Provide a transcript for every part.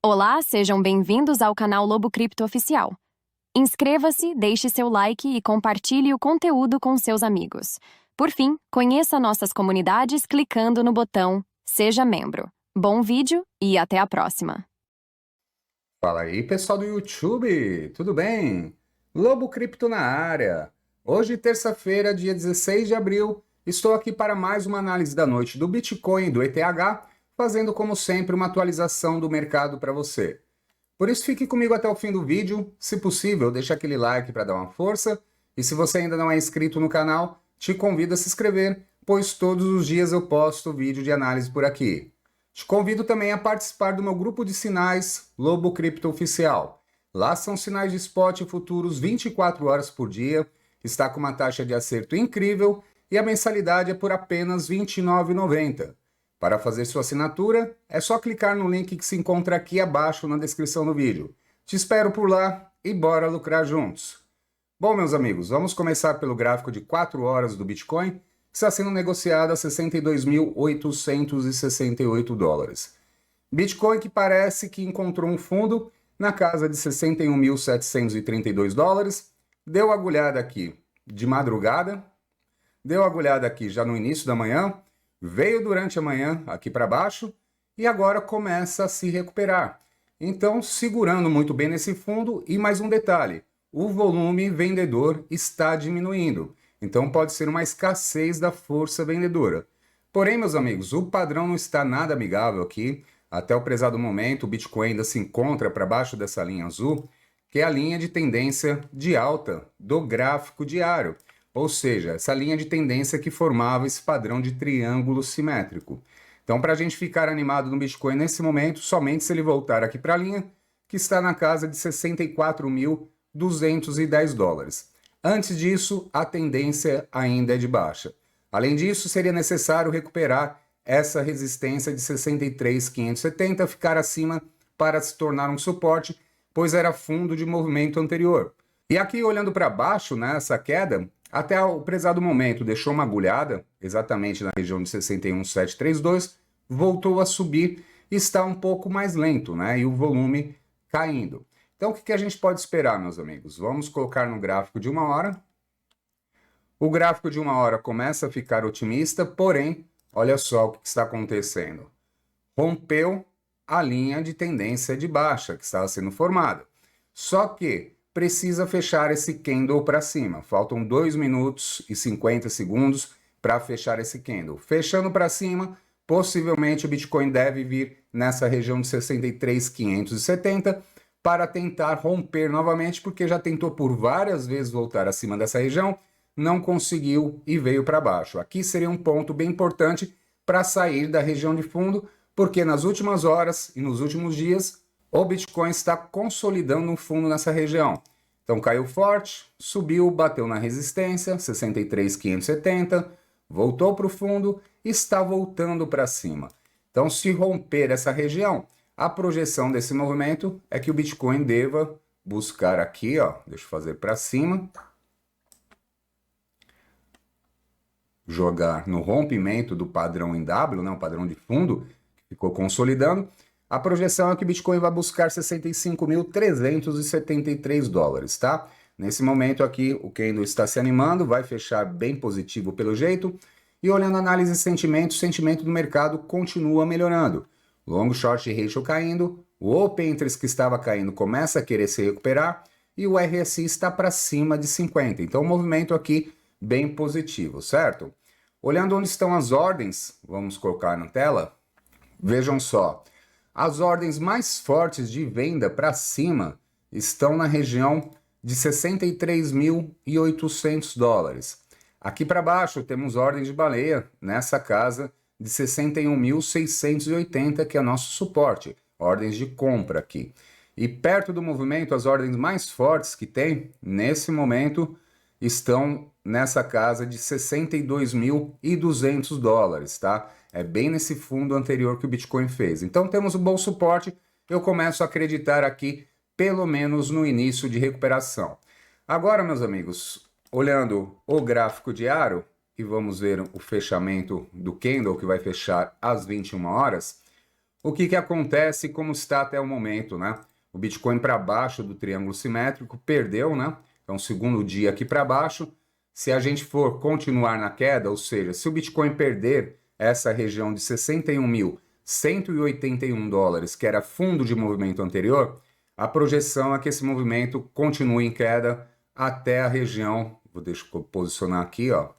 Olá, sejam bem-vindos ao canal Lobo Cripto Oficial. Inscreva-se, deixe seu like e compartilhe o conteúdo com seus amigos. Por fim, conheça nossas comunidades clicando no botão Seja Membro. Bom vídeo e até a próxima! Fala aí, pessoal do YouTube, tudo bem? Lobo Cripto na área. Hoje, terça-feira, dia 16 de abril, estou aqui para mais uma análise da noite do Bitcoin e do ETH, fazendo como sempre uma atualização do mercado para você. Por isso, fique comigo até o fim do vídeo. Se possível, deixa aquele like para dar uma força. E se você ainda não é inscrito no canal, te convido a se inscrever, pois todos os dias eu posto vídeo de análise por aqui. Te convido também a participar do meu grupo de sinais Lobo Cripto Oficial. Lá são sinais de spot e futuros 24 horas por dia, está com uma taxa de acerto incrível e a mensalidade é por apenas R$ 29,90. Para fazer sua assinatura, é só clicar no link que se encontra aqui abaixo na descrição do vídeo. Te espero por lá e bora lucrar juntos. Bom, meus amigos, vamos começar pelo gráfico de 4 horas do Bitcoin, que está sendo negociado a 62.868 dólares. Bitcoin que parece que encontrou um fundo na casa de 61.732 dólares, deu agulhada aqui de madrugada, deu agulhada aqui já no início da manhã, veio durante a manhã aqui para baixo e agora começa a se recuperar. Então, segurando muito bem nesse fundo e mais um detalhe, o volume vendedor está diminuindo. Então pode ser uma escassez da força vendedora. Porém, meus amigos, o padrão não está nada amigável aqui. Até o prezado momento, o Bitcoin ainda se encontra para baixo dessa linha azul, que é a linha de tendência de alta do gráfico diário. Ou seja, essa linha de tendência que formava esse padrão de triângulo simétrico. Então, para a gente ficar animado no Bitcoin nesse momento, somente se ele voltar aqui para a linha, que está na casa de 64.210 dólares. Antes disso, a tendência ainda é de baixa. Além disso, seria necessário recuperar essa resistência de 63.570, ficar acima para se tornar um suporte, pois era fundo de movimento anterior. E aqui, olhando para baixo, essa queda, até o prezado momento deixou uma agulhada, exatamente na região de 61.732, voltou a subir e está um pouco mais lento, e o volume caindo. Então, o que a gente pode esperar, meus amigos? Vamos colocar no gráfico de 1 hora. O gráfico de 1 hora começa a ficar otimista, porém, olha só o que está acontecendo. Rompeu a linha de tendência de baixa que estava sendo formada. Só que precisa fechar esse candle para cima. Faltam 2 minutos e 50 segundos para fechar esse candle. Fechando para cima, possivelmente o Bitcoin deve vir nessa região de 63.570 para tentar romper novamente, porque já tentou por várias vezes voltar acima dessa região, não conseguiu e veio para baixo. Aqui seria um ponto bem importante para sair da região de fundo, porque nas últimas horas e nos últimos dias, o Bitcoin está consolidando um fundo nessa região. Então caiu forte, subiu, bateu na resistência, 63.570, voltou para o fundo e está voltando para cima. Então, se romper essa região, a projeção desse movimento é que o Bitcoin deva buscar aqui, deixa eu fazer para cima, jogar no rompimento do padrão em W, o padrão de fundo, que ficou consolidando. A projeção é que o Bitcoin vai buscar 65.373 dólares, tá? Nesse momento aqui, o candle está se animando, vai fechar bem positivo pelo jeito. E olhando a análise de sentimento, o sentimento do mercado continua melhorando. Long short ratio caindo, o open interest que estava caindo começa a querer se recuperar e o RSI está para cima de 50. Então, o movimento aqui bem positivo, certo? Olhando onde estão as ordens, vamos colocar na tela, vejam só. As ordens mais fortes de venda para cima estão na região de 63.800 dólares. Aqui para baixo temos ordens de baleia nessa casa de 61.680, que é nosso suporte, ordens de compra aqui. E perto do movimento, as ordens mais fortes que tem, nesse momento, estão nessa casa de 62.200 dólares, tá? É bem nesse fundo anterior que o Bitcoin fez. Então temos um bom suporte, eu começo a acreditar aqui, pelo menos no início de recuperação. Agora, meus amigos, olhando o gráfico diário, e vamos ver o fechamento do candle, que vai fechar às 21 horas, O que acontece como está até o momento, né? O Bitcoin para baixo do triângulo simétrico perdeu, né? Então, segundo dia aqui para baixo. Se a gente for continuar na queda, ou seja, se o Bitcoin perder essa região de 61.181 dólares, que era fundo de movimento anterior, a projeção é que esse movimento continue em queda até a região, deixa eu posicionar aqui, ó,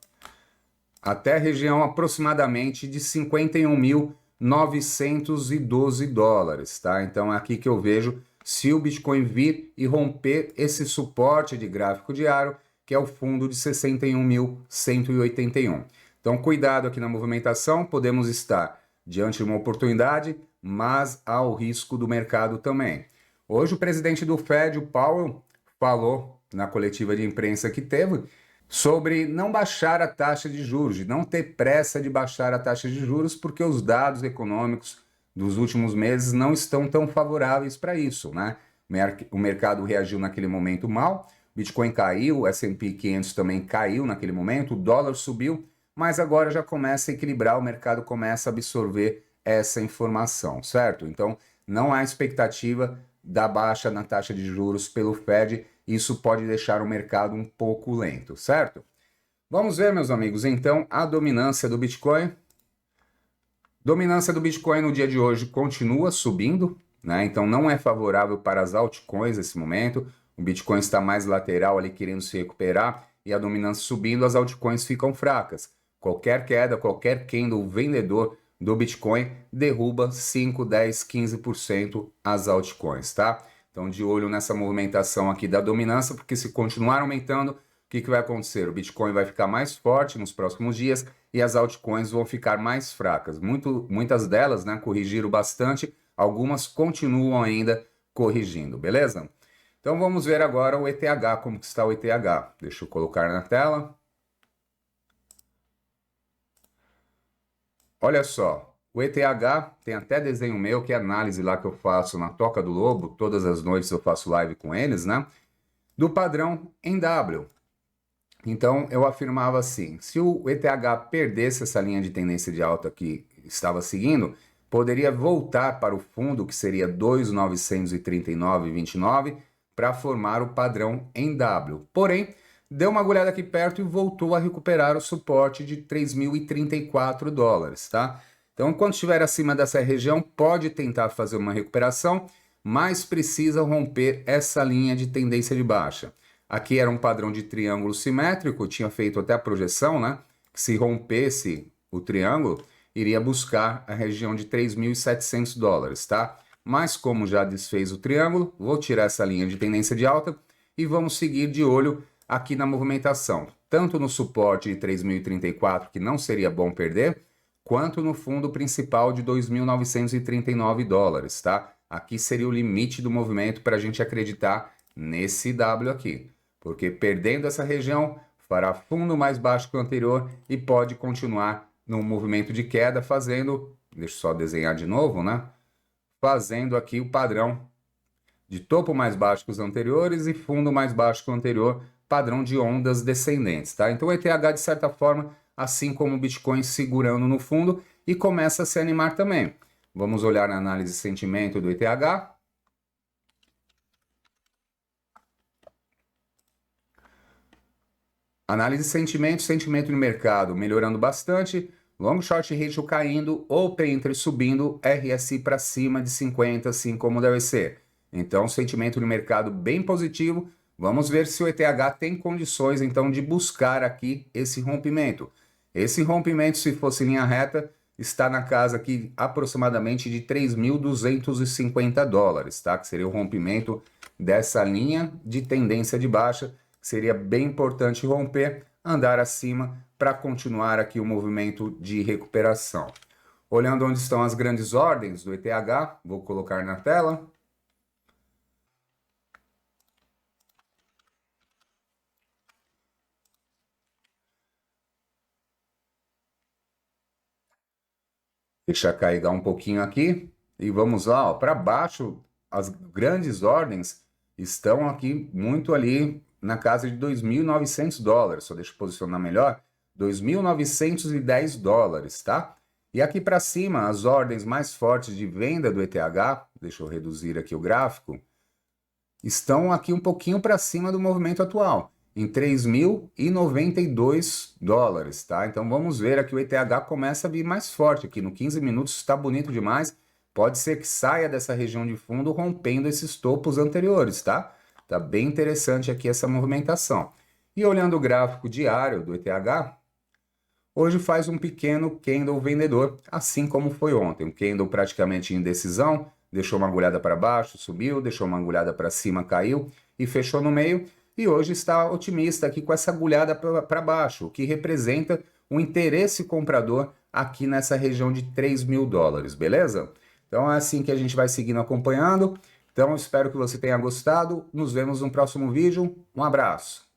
até a região aproximadamente de 51.912 dólares, tá? Então é aqui que eu vejo se o Bitcoin vir e romper esse suporte de gráfico diário, que é o fundo de 61.181. Então cuidado aqui na movimentação, podemos estar diante de uma oportunidade, mas há o risco do mercado também. Hoje o presidente do Fed, o Powell, falou na coletiva de imprensa que teve sobre não baixar a taxa de juros, de não ter pressa de baixar a taxa de juros, porque os dados econômicos dos últimos meses não estão tão favoráveis para isso, né? O mercado reagiu naquele momento mal, Bitcoin caiu, o S&P 500 também caiu naquele momento, o dólar subiu, mas agora já começa a equilibrar, o mercado começa a absorver essa informação, certo? Então, não há expectativa da baixa na taxa de juros pelo Fed, isso pode deixar o mercado um pouco lento, certo? Vamos ver, meus amigos, então, a dominância do Bitcoin. Dominância do Bitcoin no dia de hoje continua subindo, né? Então não é favorável para as altcoins nesse momento. O Bitcoin está mais lateral ali querendo se recuperar e a dominância subindo, as altcoins ficam fracas. Qualquer queda, qualquer candle vendedor do Bitcoin derruba 5, 10, 15% as altcoins, tá? Então de olho nessa movimentação aqui da dominância, porque se continuar aumentando, o que vai acontecer? O Bitcoin vai ficar mais forte nos próximos dias e as altcoins vão ficar mais fracas. Muitas delas, né, corrigiram bastante, algumas continuam ainda corrigindo, beleza? Então vamos ver agora o ETH, como que está o ETH. Deixa eu colocar na tela. Olha só, o ETH tem até desenho meu, que é análise lá que eu faço na Toca do Lobo, todas as noites eu faço live com eles, né? Do padrão em W. Então eu afirmava assim, se o ETH perdesse essa linha de tendência de alta que estava seguindo, poderia voltar para o fundo, que seria 2.939,29, para formar o padrão em W. Porém, deu uma olhada aqui perto e voltou a recuperar o suporte de 3.034 dólares, tá? Então, quando estiver acima dessa região, pode tentar fazer uma recuperação, mas precisa romper essa linha de tendência de baixa. Aqui era um padrão de triângulo simétrico, tinha feito até a projeção, né? Que se rompesse o triângulo, iria buscar a região de 3.700 dólares, tá? Mas como já desfez o triângulo, vou tirar essa linha de tendência de alta e vamos seguir de olho aqui na movimentação. Tanto no suporte de 3.034, que não seria bom perder, quanto no fundo principal de 2.939 dólares, tá? Aqui seria o limite do movimento para a gente acreditar nesse W aqui. Porque perdendo essa região, fará fundo mais baixo que o anterior e pode continuar no movimento de queda fazendo, deixa eu só desenhar de novo, né? Fazendo aqui o padrão de topo mais baixo que os anteriores e fundo mais baixo que o anterior, padrão de ondas descendentes, tá? Então o ETH, de certa forma, assim como o Bitcoin segurando no fundo e começa a se animar também. Vamos olhar na análise de sentimento do ETH. Análise de sentimento no mercado melhorando bastante, long short ratio caindo, open interest subindo, RSI para cima de 50, assim como deve ser. Então, sentimento no mercado bem positivo. Vamos ver se o ETH tem condições, então, de buscar aqui esse rompimento. Esse rompimento, se fosse linha reta, está na casa aqui aproximadamente de 3.250 dólares, tá? Que seria o rompimento dessa linha de tendência de baixa. Seria bem importante romper, andar acima para continuar aqui o movimento de recuperação. Olhando onde estão as grandes ordens do ETH, vou colocar na tela. Deixa carregar um pouquinho aqui e vamos lá, para baixo, as grandes ordens estão aqui muito ali na casa de 2.900 dólares, só deixa eu posicionar melhor, 2.910 dólares, tá? E aqui para cima, as ordens mais fortes de venda do ETH, deixa eu reduzir aqui o gráfico, estão aqui um pouquinho para cima do movimento atual, em 3.092 dólares, tá? Então vamos ver aqui o ETH começa a vir mais forte aqui, no 15 minutos está bonito demais, pode ser que saia dessa região de fundo rompendo esses topos anteriores, tá? Tá bem interessante aqui essa movimentação. E olhando o gráfico diário do ETH, hoje faz um pequeno candle vendedor, assim como foi ontem. Um candle praticamente em indecisão, deixou uma agulhada para baixo, subiu, deixou uma agulhada para cima, caiu e fechou no meio. E hoje está otimista aqui com essa agulhada para baixo, o que representa um interesse comprador aqui nessa região de 3.000 dólares, beleza? Então é assim que a gente vai seguindo acompanhando. Então espero que você tenha gostado. Nos vemos no próximo vídeo. Um abraço.